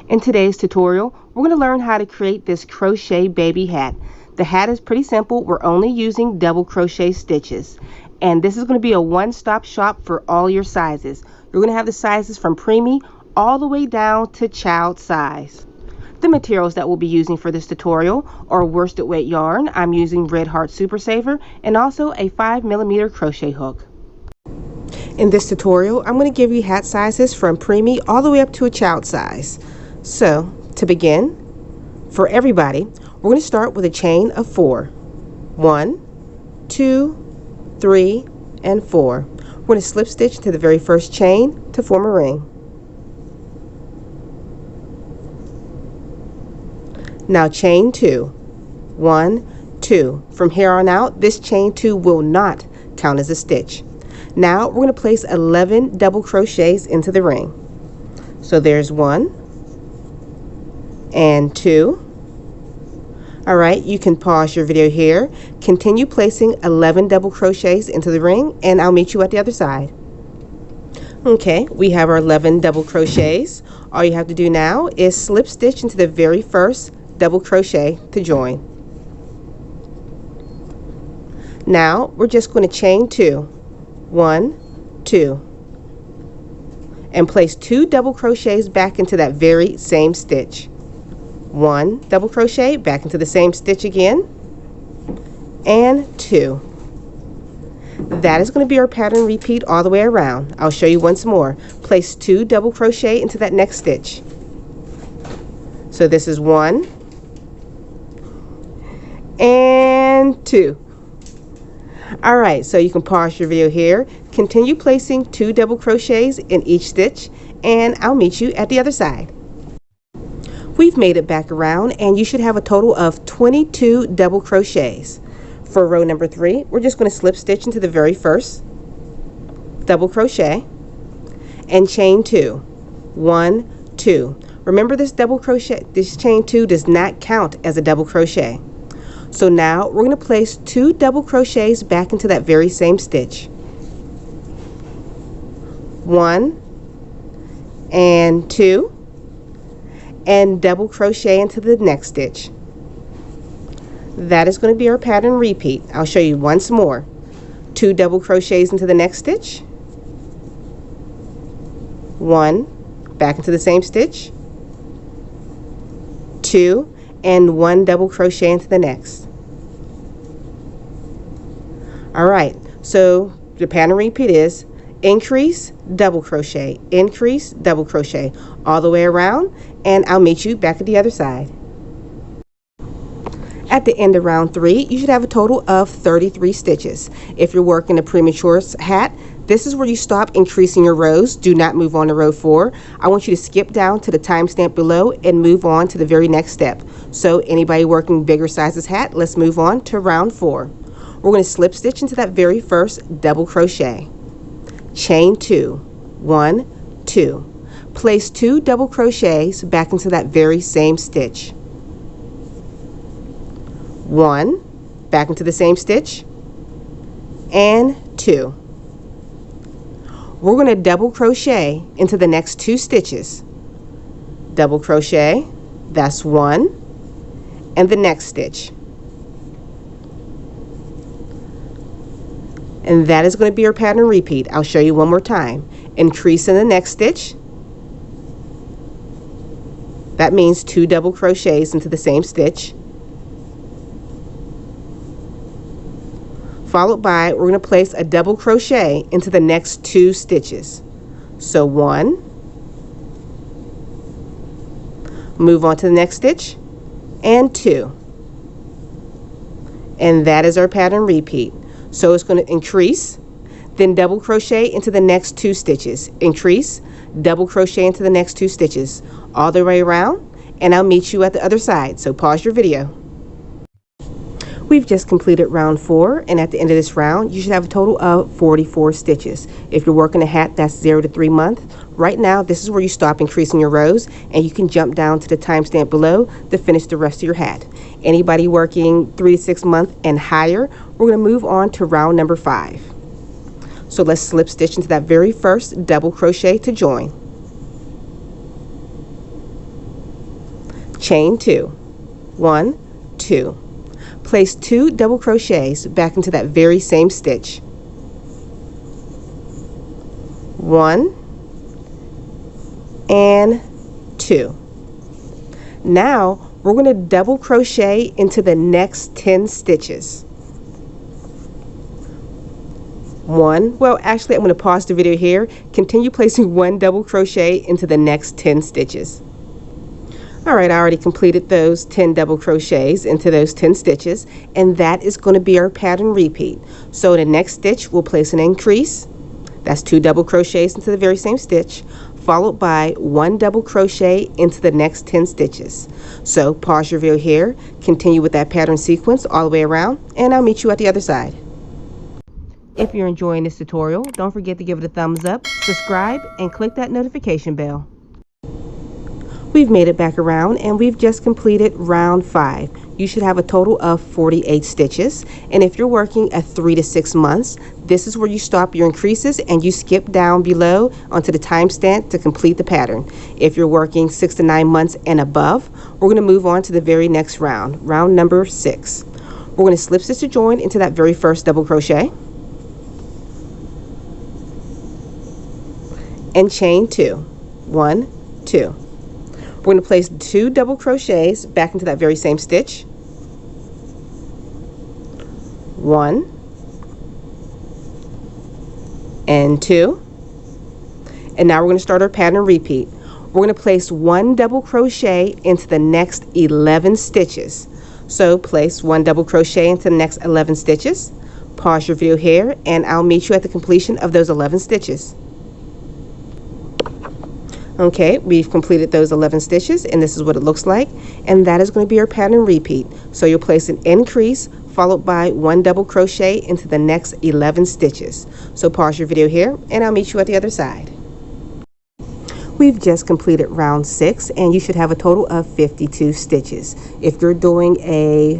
In today's tutorial, we're going to learn how to create this crochet baby hat. The hat is pretty simple. We're only using double crochet stitches. And this is going to be a one-stop shop for all your sizes. You're going to have the sizes from preemie all the way down to child size. The materials that we'll be using for this tutorial are worsted weight yarn. I'm using Red Heart Super Saver and also a 5mm crochet hook. In this tutorial, I'm going to give you hat sizes from preemie all the way up to a child size. So, to begin, for everybody, we're going to start with a chain of 4. 1, 2, 3, and 4. We're going to slip stitch to the very first chain to form a ring. Now chain 2. 1, 2. From here on out, this chain 2 will not count as a stitch. Now we're going to place 11 double crochets into the ring. So there's 1 and 2. Alright, you can pause your video here. Continue placing 11 double crochets into the ring and I'll meet you at the other side. Okay, we have our 11 double crochets. All you have to do now is slip stitch into the very first double crochet to join. Now we're just going to chain 2. 1, 2, and place 2 double crochets back into that very same stitch. 1 double crochet back into the same stitch again, and 2. That is going to be our pattern repeat all the way around. I'll show you once more. Place 2 double crochet into that next stitch. So this is 1 and 2. Alright, so you can pause your video here. Continue placing 2 double crochets in each stitch and I'll meet you at the other side. We've made it back around and you should have a total of 22 double crochets. For row number 3, we're just going to slip stitch into the very first double crochet and chain 2. 1, 2. Remember, this chain 2 does not count as a double crochet. So now we're going to place 2 double crochets back into that very same stitch. 1 and 2, and double crochet into the next stitch. That is going to be our pattern repeat. I'll show you once more. 2 double crochets into the next stitch. 1 back into the same stitch. 2 and 1 double crochet into the next. Alright, so the pattern repeat is increase, double crochet, increase, double crochet all the way around, and I'll meet you back at the other side. At the end of round 3, you should have a total of 33 stitches. If you're working a premature hat, this is where you stop increasing your rows. Do not move on to row 4. I want you to skip down to the timestamp below and move on to the very next step. So anybody working bigger sizes hat, let's move on to round 4. We're going to slip stitch into that very first double crochet. Chain 2. 1, 2. Place 2 double crochets back into that very same stitch. 1 back into the same stitch, and 2. We're going to double crochet into the next 2 stitches. Double crochet, that's 1, and the next stitch. And that is going to be our pattern repeat. I'll show you one more time. Increase in the next stitch. That means 2 double crochets into the same stitch. Followed by, we're going to place a double crochet into the next 2 stitches. So 1, move on to the next stitch, and 2. And that is our pattern repeat. So it's going to increase, then double crochet into the next 2 stitches. Increase, double crochet into the next 2 stitches. All the way around, and I'll meet you at the other side. So pause your video. We've just completed round 4, and at the end of this round you should have a total of 44 stitches. If you're working a hat that's 0 to 3 months, right now this is where you stop increasing your rows, and you can jump down to the timestamp below to finish the rest of your hat. Anybody working 3 to 6 months and higher, we're going to move on to round number 5. So let's slip stitch into that very first double crochet to join. chain 2, 1, 2. Place 2 double crochets back into that very same stitch. 1 and 2. Now we're going to double crochet into the next 10 stitches. Well, actually, I'm going to pause the video here. Continue placing 1 double crochet into the next 10 stitches. Alright, I already completed those 10 double crochets into those 10 stitches, and that is going to be our pattern repeat. So in the next stitch, we'll place an increase. That's 2 double crochets into the very same stitch, followed by 1 double crochet into the next 10 stitches. So pause your video here, continue with that pattern sequence all the way around, and I'll meet you at the other side. If you're enjoying this tutorial, don't forget to give it a thumbs up, subscribe, and click that notification bell. We've made it back around and we've just completed round 5. You should have a total of 48 stitches, and if you're working at 3 to 6 months, this is where you stop your increases and you skip down below onto the timestamp to complete the pattern. If you're working 6 to 9 months and above, we're going to move on to the very next round, round number 6. We're going to slip stitch to join into that very first double crochet and chain 2, 1, 2. We're going to place 2 double crochets back into that very same stitch. 1 and 2. And now we're going to start our pattern repeat. We're going to place 1 double crochet into the next 11 stitches. So place 1 double crochet into the next 11 stitches. Pause your video here and I'll meet you at the completion of those 11 stitches. Okay, we've completed those 11 stitches and this is what it looks like, and that is going to be our pattern repeat. So you'll place an increase followed by 1 double crochet into the next 11 stitches. So pause your video here and I'll meet you at the other side. We've just completed round 6 and you should have a total of 52 stitches. If you're doing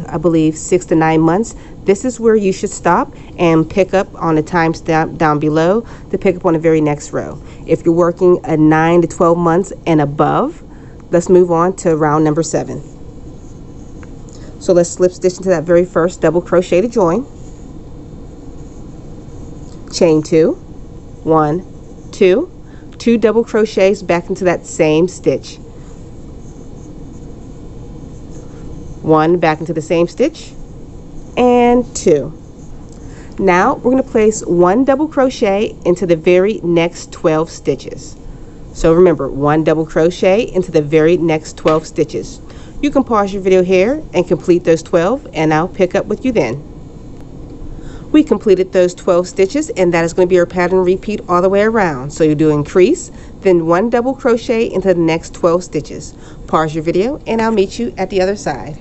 I believe 6 to 9 months, this is where you should stop and pick up on the timestamp down below to pick up on the very next row. If you're working at 9 to 12 months and above, let's move on to round number 7. So let's slip stitch into that very first double crochet to join. Chain 2, 1, 2. 2 double crochets back into that same stitch. 1 back into the same stitch and 2. Now we're going to place 1 double crochet into the very next 12 stitches. So remember, 1 double crochet into the very next 12 stitches. You can pause your video here and complete those 12 and I'll pick up with you then. We completed those 12 stitches and that is going to be our pattern repeat all the way around. So you do increase, then 1 double crochet into the next 12 stitches. Pause your video and I'll meet you at the other side.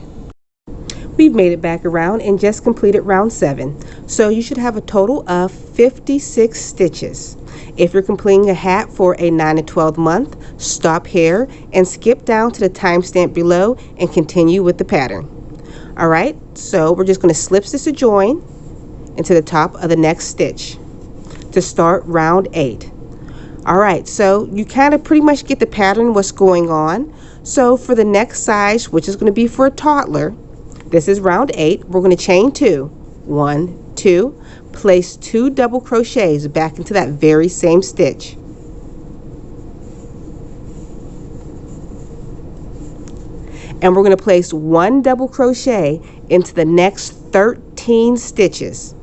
We've made it back around and just completed round 7. So you should have a total of 56 stitches. If you're completing a hat for a 9 to 12 month, stop here and skip down to the timestamp below and continue with the pattern. Alright, so we're just going to slip stitch to join into the top of the next stitch to start round 8. Alright, so you kind of pretty much get the pattern what's going on. So for the next size, which is going to be for a toddler, this is round 8, we're going to chain 2, 1, 2, place 2 double crochets back into that very same stitch. And we're going to place 1 double crochet into the next 13 stitches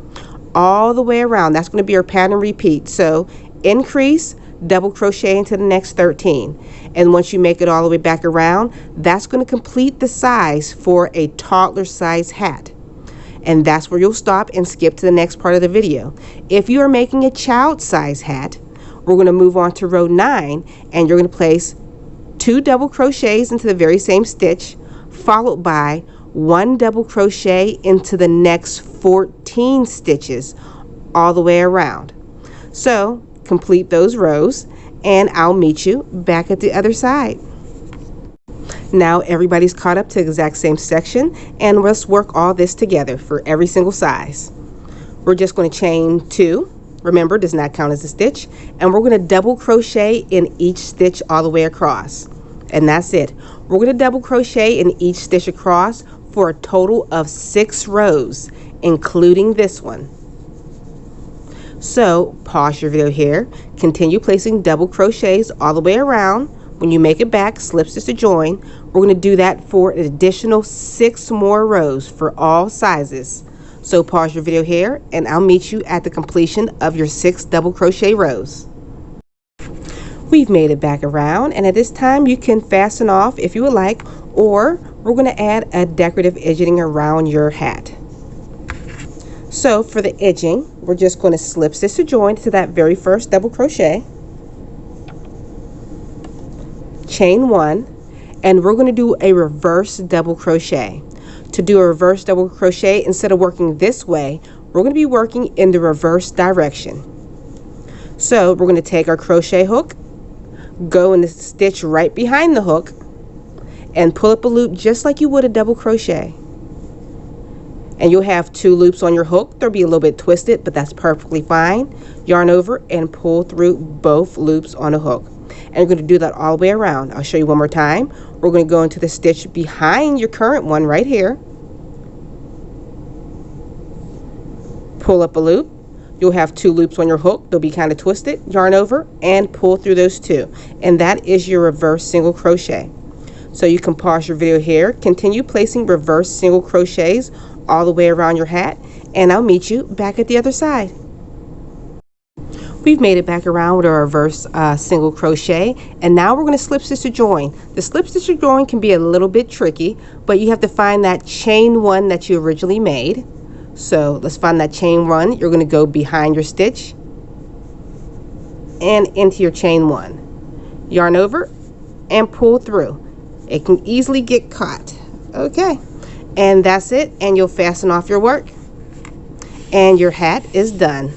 all the way around. That's going to be our pattern repeat. So increase, double crochet into the next 13, and once you make it all the way back around, that's going to complete the size for a toddler size hat, and that's where you'll stop and skip to the next part of the video. If you are making a child size hat, we're going to move on to row 9 and you're going to place 2 double crochets into the very same stitch, followed by 1 double crochet into the next 14 stitches all the way around. So complete those rows and I'll meet you back at the other side. Now everybody's caught up to the exact same section, and let's work all this together for every single size. We're just going to chain 2, remember does not count as a stitch, and we're going to double crochet in each stitch all the way across. And that's it. We're going to double crochet in each stitch across for a total of 6 rows, including this one. So pause your video here, continue placing double crochets all the way around. When you make it back, slip stitch to join. We're going to do that for an additional 6 more rows for all sizes. So pause your video here and I'll meet you at the completion of your 6 double crochet rows. We've made it back around, and at this time you can fasten off if you would like, or we're going to add a decorative edging around your hat. So for the edging, we're just going to slip stitch to join to that very first double crochet, chain 1, and we're going to do a reverse double crochet. To do a reverse double crochet, instead of working this way, we're going to be working in the reverse direction. So we're going to take our crochet hook, go in the stitch right behind the hook, and pull up a loop just like you would a double crochet. And you'll have 2 loops on your hook. They'll be a little bit twisted, but that's perfectly fine. Yarn over and pull through both loops on a hook. And you're going to do that all the way around. I'll show you one more time. We're going to go into the stitch behind your current one right here. Pull up a loop. You'll have 2 loops on your hook. They'll be kind of twisted. Yarn over and pull through those 2. And that is your reverse single crochet. So you can pause your video here. Continue placing reverse single crochets all the way around your hat. And I'll meet you back at the other side. We've made it back around with our reverse single crochet. And now we're going to slip stitch to join. The slip stitch to join can be a little bit tricky, but you have to find that chain 1 that you originally made. So let's find that chain 1. You're going to go behind your stitch and into your chain 1. Yarn over and pull through. It can easily get caught. Okay, and that's it, and you'll fasten off your work and your hat is done.